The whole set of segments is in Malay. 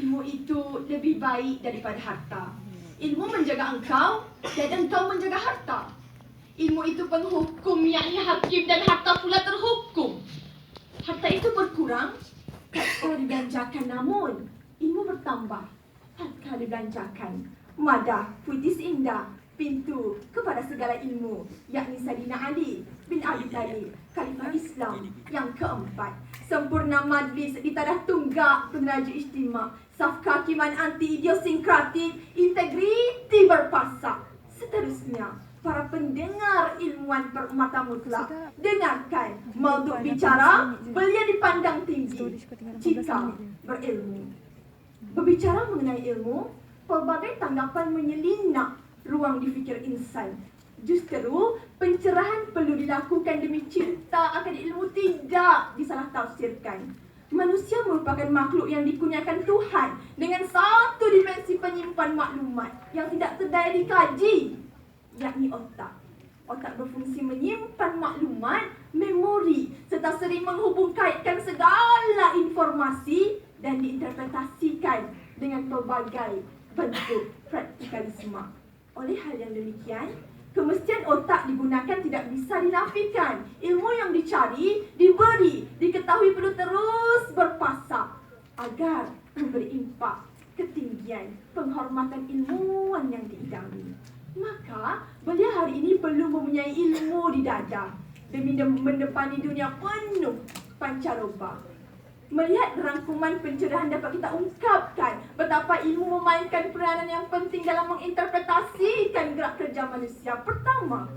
ilmu itu lebih baik daripada harta. Ilmu menjaga engkau dan engkau menjaga harta. Ilmu itu penghukum, yakni hakim, dan harta pula terhukum. Harta itu berkurang tatkala dibelanjakan, namun ilmu bertambah tatkala dibelanjakan. Madah, puitis indah, pintu kepada segala ilmu, yakni Saidina Ali bin Abi Thalib, Khalifah Islam yang keempat. Sempurna majlis di tadah tunggak peneraja istimewa, saf kehakiman anti idiosinkratik, integriti berpasak. Seterusnya, para pendengar ilmuwan perumatan mutlak, dengarkan maudhu bicara belia dipandang tinggi jika berilmu. Berbicara mengenai ilmu, pelbagai tanggapan menyelinap ruang di fikir insan. Justru pencerahan perlu dilakukan demi cinta akan ilmu, tidak disalah tafsirkan. Manusia merupakan makhluk yang dikurniakan Tuhan dengan satu dimensi penyimpan maklumat yang tidak terdaya dikaji, yakni otak. Otak berfungsi menyimpan maklumat, memori, serta sering menghubung kaitkan segala informasi dan diinterpretasikan dengan pelbagai bentuk praktikalisme. Oleh hal yang demikian, kemestian otak digunakan tidak bisa dinafikan. Ilmu yang dicari, diberi, diketahui perlu terus berpasak agar memberi impak ketinggian penghormatan ilmuwan yang diidami. Maka, belia hari ini perlu mempunyai ilmu di dada demi mendepani dunia penuh pancaroba. Melihat rangkuman pencerahan dapat kita ungkapkan betapa ilmu memainkan peranan yang penting dalam menginterpretasikan gerak kerja manusia. Pertama,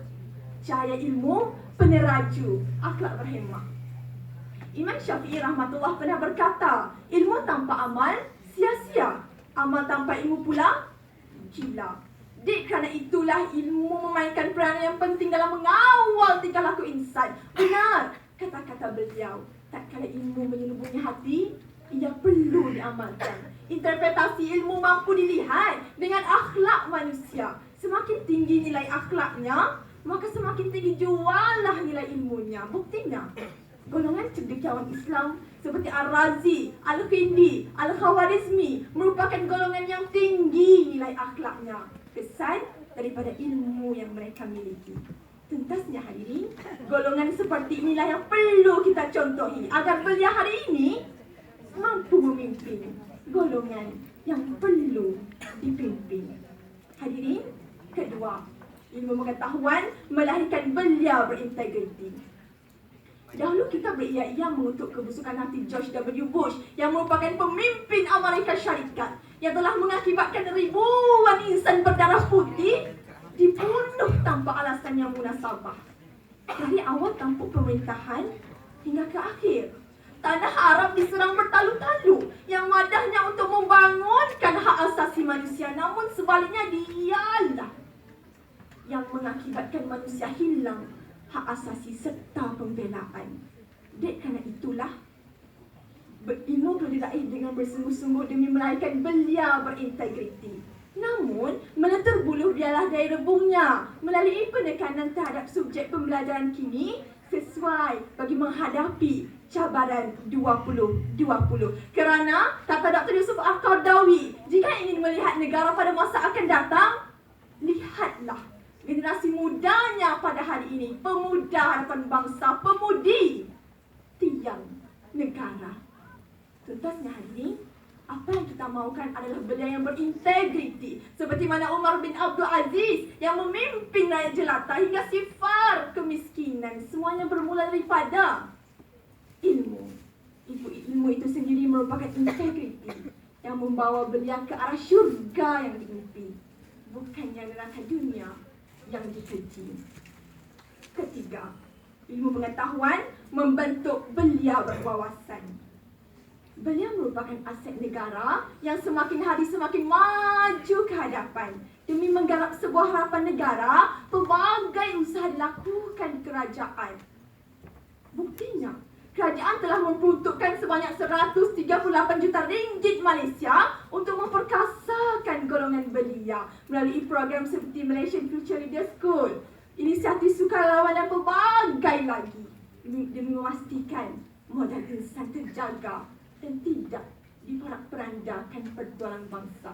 cahaya ilmu peneraju akhlak berhemah. Imam Syafi'i rahmatullah pernah berkata, ilmu tanpa amal sia-sia, amal tanpa ilmu pula gila. Kerana itulah ilmu memainkan peranan yang penting dalam mengawal tingkah laku insan. Benar kata-kata beliau. Tak kala ilmu menyelubungi hati, ia perlu diamalkan. Interpretasi ilmu mampu dilihat dengan akhlak manusia. Semakin tinggi nilai akhlaknya, maka semakin tinggi jualah nilai ilmunya. Buktinya, golongan cendekiawan Islam seperti Ar-Razi, Al-Khindi, Al-Khawarizmi merupakan golongan yang tinggi nilai akhlaknya. Kesan daripada ilmu yang mereka miliki. Tuntasnya hadirin, golongan seperti inilah yang perlu kita contohi agar belia hari ini mampu memimpin golongan yang perlu dipimpin. Hadirin, kedua, ilmu pengetahuan melahirkan belia berintegriti. Dahulu kita beria-ia mengutuk kebusukan hati George W. Bush yang merupakan pemimpin Amerika Syarikat yang telah mengakibatkan ribuan insan berdarah putih dibunuh tanpa alasan yang munasabah. Dari awal tampuk pemerintahan hingga ke akhir, tanah Arab diserang bertalu-talu yang madahnya untuk membangunkan hak asasi manusia, namun sebaliknya dialah yang mengakibatkan manusia hilang hak asasi serta pembelaan. Kerana itulah ilmu perlu diraih dengan bersungguh-sungguh demi melahirkan belia berintegriti. Namun, meletur buluh dialah daya rebungnya melalui penekanan terhadap subjek pembelajaran kini sesuai bagi menghadapi cabaran 2020. Kerana, kata Dr. Yusuf Al-Qardawi, jika ingin melihat negara pada masa akan datang, lihatlah generasi mudanya pada hari ini, pemuda harapan bangsa, pemudi tiang negara. Tuntasnya hari ini, apa yang kita mahukan adalah belia yang berintegriti, seperti mana Umar bin Abdul Aziz yang memimpin rakyat jelata hingga sifar kemiskinan. Semuanya bermula daripada ilmu. Ilmu itu sendiri merupakan integriti yang membawa belia ke arah syurga yang diimpi, bukannya neraka dunia yang dikeji. Ketiga, ilmu pengetahuan membentuk belia berwawasan. Belia merupakan aset negara yang semakin hari semakin maju ke hadapan. Demi menggarap sebuah harapan negara, pelbagai usaha dilakukan kerajaan. Buktinya, kerajaan telah memperuntukkan sebanyak 138 juta ringgit Malaysia untuk memperkasakan golongan belia melalui program seperti Malaysian Future Leader School, inisiatif sukarelawan dan pelbagai lagi demi memastikan modal insan terjaga dan tidak diporak-perandakan pertualang bangsa.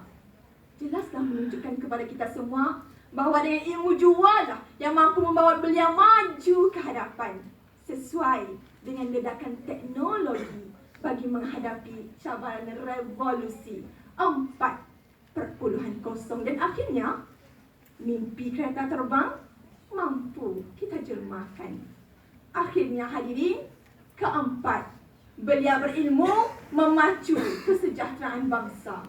Jelaslah menunjukkan kepada kita semua bahawa dengan ilmu jualah yang mampu membawa belia maju ke hadapan sesuai dengan ledakan teknologi bagi menghadapi cabaran revolusi 4.0 dan akhirnya mimpi kereta terbang mampu kita jelmakan. Akhirnya hadirin, keempat, belia berilmu memacu kesejahteraan bangsa.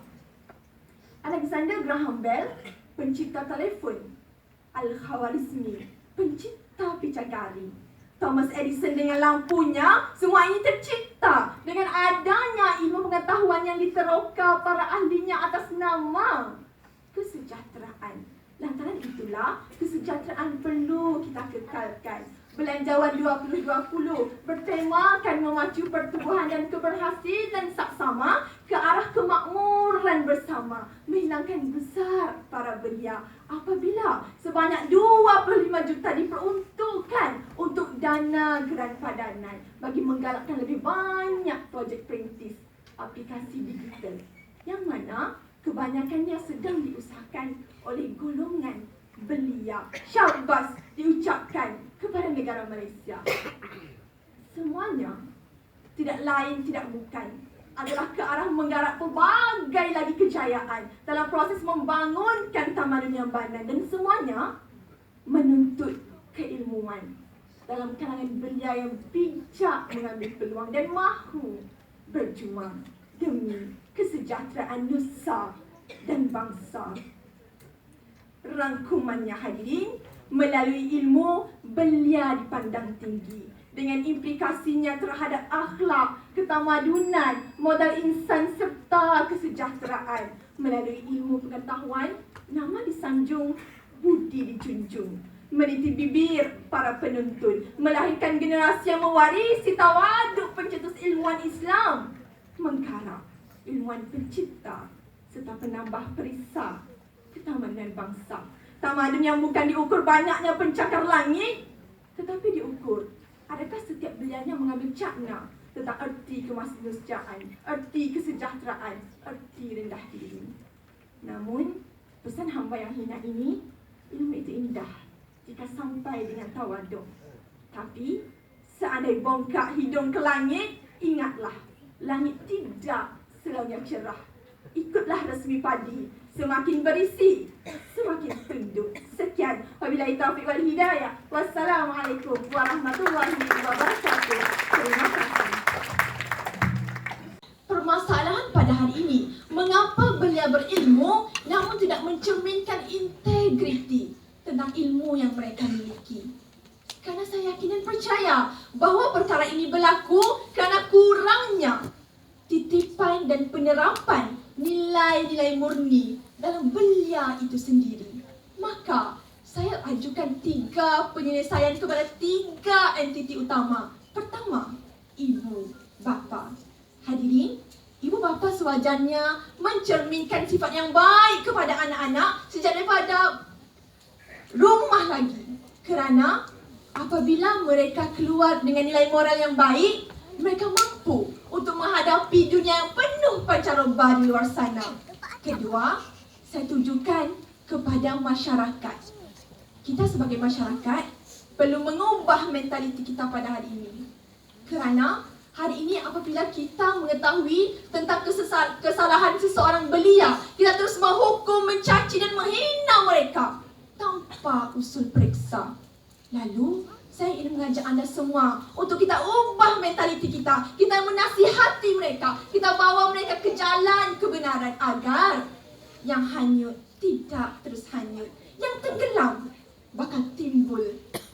Alexander Graham Bell, pencipta telefon, Al-Khwarizmi, pencipta picagari, Thomas Edison dengan lampunya, semua ini tercipta dengan adanya ilmu pengetahuan yang diteroka para ahlinya atas nama kesejahteraan. Lantaran itulah, kesejahteraan perlu kita kekalkan. Belanjawan 2020 bertemakan memacu pertumbuhan dan keberhasilan saksama ke arah kemakmuran bersama, menghilangkan besar para belia apabila sebanyak 25 juta diperuntukkan untuk dana geran padanan bagi menggalakkan lebih banyak projek perintis aplikasi digital yang mana kebanyakannya sedang diusahakan oleh golongan belia. Syabas diucapkan kepada negara Malaysia. Semuanya tidak lain tidak bukan adalah ke arah menggarap pelbagai lagi kejayaan dalam proses membangunkan tamadun yang banan, dan semuanya menuntut keilmuan dalam kalangan belia yang bijak mengambil peluang dan mahu berjuang demi kesejahteraan nusa dan bangsa. Rangkumannya hadirin, melalui ilmu belia dipandang tinggi dengan implikasinya terhadap akhlak, ketamadunan, modal insan serta kesejahteraan. Melalui ilmu pengetahuan, nama disanjung, budi dijunjung. Meniti bibir para penuntun, melahirkan generasi yang mewarisi tawaduk pencetus ilmuwan Islam, menggarap ilmuwan pencipta serta penambah perisai ketamadunan bangsa. Tamadun yang bukan diukur banyaknya pencakar langit, tetapi diukur adakah setiap belianya mengambil cakna tentang erti kemanusiaan, erti kesejahteraan, erti rendah diri. Namun, pesan hamba yang hina ini, ilmu itu indah jika sampai dengan tawaduk. Tapi, seandainya bongkak hidung ke langit, ingatlah, langit tidak selalu yang cerah. Ikutlah resmi padi, semakin berisi, semakin tunduk. Sekian, wabillahi taufiq wal hidayah. Wassalamualaikum warahmatullahi wabarakatuh. Terima kasih. Permasalahan pada hari ini, mengapa belia berilmu namun tidak mencerminkan integriti tentang ilmu yang mereka miliki? Karena saya yakin dan percaya bahawa perkara ini berlaku kerana kurangnya titipan dan penerapan nilai-nilai murni dalam belia itu sendiri. Maka, saya ajukan 3 penyelesaian kepada 3 entiti utama. Pertama, ibu bapa. Hadirin, ibu bapa sewajarnya mencerminkan sifat yang baik kepada anak-anak sejak daripada rumah lagi. Kerana apabila mereka keluar dengan nilai moral yang baik, mereka mampu untuk menghadapi dunia yang penuh pancaroba di luar sana. Kedua, saya tujukan kepada masyarakat. Kita sebagai masyarakat perlu mengubah mentaliti kita pada hari ini. Kerana hari ini apabila kita mengetahui tentang kesalahan seseorang belia, kita terus menghukum, mencaci dan menghina mereka tanpa usul periksa. Lalu, saya ingin mengajak anda semua untuk kita ubah mentaliti kita. Kita menasihati mereka. Kita bawa mereka ke jalan kebenaran agar yang hanyut tidak terus hanyut. Yang tenggelam bakal timbul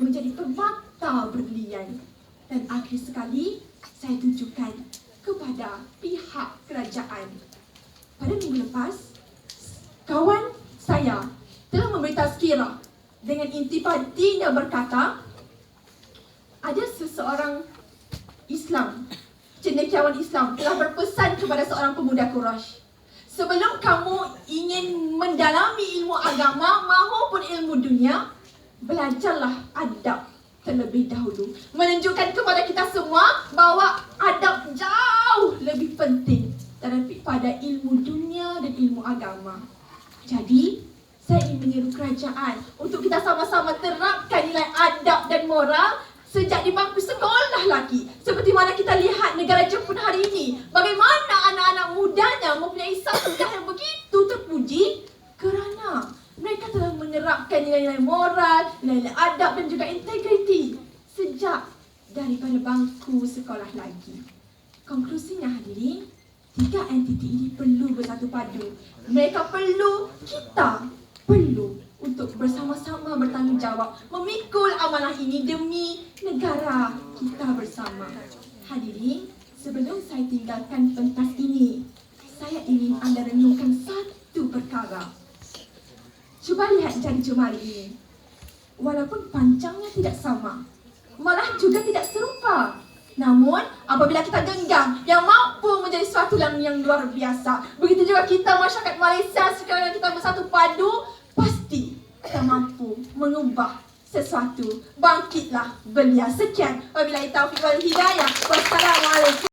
menjadi permata berlian. Dan akhir sekali, saya tunjukkan kepada pihak kerajaan. Pada minggu lepas, kawan saya telah memberi tazkirah dengan intipati yang berkata, ada seseorang Islam, cendekiawan Islam telah berpesan kepada seorang pemuda Quraisy, sebelum kamu ingin mendalami ilmu agama maupun ilmu dunia, belajarlah adab terlebih dahulu. Menunjukkan kepada kita semua bahawa adab jauh lebih penting tetapi pada ilmu dunia dan ilmu agama. Jadi, saya ingin menyeru kerajaan untuk kita sama-sama terapkan nilai adab dan moral sejak di bangku sekolah lagi. Seperti mana kita lihat negara Jepun hari ini, bagaimana anak-anak mudanya mempunyai sasaran yang begitu terpuji kerana mereka telah menerapkan nilai-nilai moral, nilai-nilai adab dan juga integriti sejak daripada bangku sekolah lagi. Konklusinya hadirin, tiga entiti ini perlu bersatu padu. Mereka perlu, kita perlu untuk bersama-sama bertanggungjawab memikul amanah ini demi negara kita bersama. Hadirin, sebelum saya tinggalkan pentas ini, saya ingin anda renungkan satu perkara. Cuba lihat jari jemari ini. Walaupun panjangnya tidak sama, malah juga tidak serupa. Namun, apabila kita genggam yang mampu menjadi suatu yang luar biasa. Begitu juga kita masyarakat Malaysia sekarang kita bersatu padu, pasti kita mampu mengubah sesuatu. Bangkitlah belia. Sekian. Wabillahi taufiq wal hidayah. Wassalamualaikum.